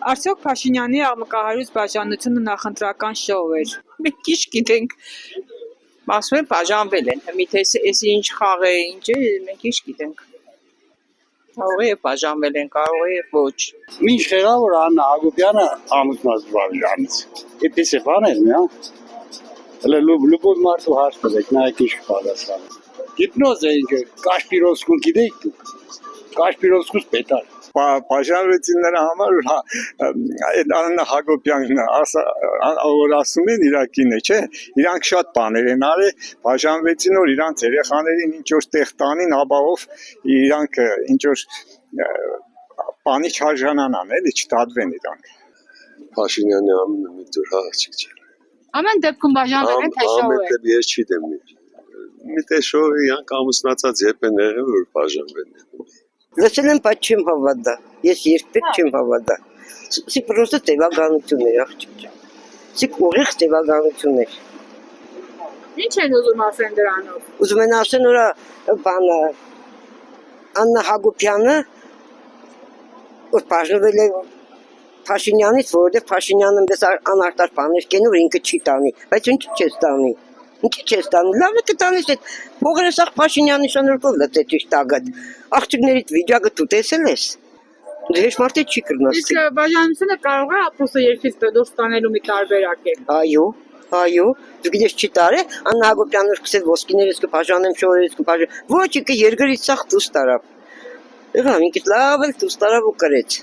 Արդյոք Փաշինյանի աղմկահարույց բաժանությունը նախընտրական շոու էր։ Մենք քիչ գիտենք, ասում են բաժանվել են, միթե էս ինչ խաղ է, ինչ է, մենք քիչ գիտենք։ Կարող է բաժանվել են, կարող է ոչ։ Ինչ եղավ որ Աննա Հակոբյանը ամուսնացավ իրանից։ Այդպես է բաներ, միա։ Հələ լուբոտ մարդու հարց տվեք, նայեք ինչ պատասխան։ Հիպնոզ է ինչ, Կաշպիրովսկուն գիտեք դուք։ Կաշպիրովսկուս պետար։ Բաժանվեցին նրա համար, այդ Աննա Հակոբյանն որ ասում են իր կինը, չէ, իրանք շատ բաներ են արել, բաժանվեցին որ իրանք երեխաներին ինչ որ տեղ տանին, ապահով իրանք ինչ որ բանի չարժանանան, էլի չդատվեն իրանք։ Փաշինյանի անունը մի դուր հաղթիկ չէ։ Ամեն դեպքում բաժանվել են, թե շոու է։ Ամեն դեպ ես չի դեմ։ Մի թե շոու իրանք ամուսնացած երբ են եղել որ բաժանվել են։ Լսել եմ, բայց չեմ հավատա։ Ես երբեք չեմ հավատա։ Սի պրոստը տևականություն էր, աղջիկ ջան։ Սի ուղիղ տևականություն էր։ Ինչ են ուզում ասեն դրանով։ Ուզում են ասեն որ բանը Աննա Հակոբյանը որ բաժանվել է Փաշինյանից, որովհետև Փաշինյանը մեզ անարտար բաներ կեն, որ ինքը չի տանի, բայց ինչ չես տանի։ Ինչի չես տանի, լավ է կտանես այդ փողերը սաղ Փաշինյանի շնորհքով լծեց իր տագատ։ Աղջիկներիդ վիճակը դու տեսել ես։ Դες մարդը չի կրնաս։ Իսկ բաժանությունը կարող է ապրուսը երկից դուրս տանելու մի տարբերակ է։ Այո, դու գիտես չի տարե, Աննա Հակոբյանը սկսել ոսկիներից կբաժանեմ, շորերից կբաժանեմ։ Ոչ, ինքը երկրից սաղ դուրս տարավ։ Եղավ ինքս լավ էլ դուրս տարավ ու կրեց։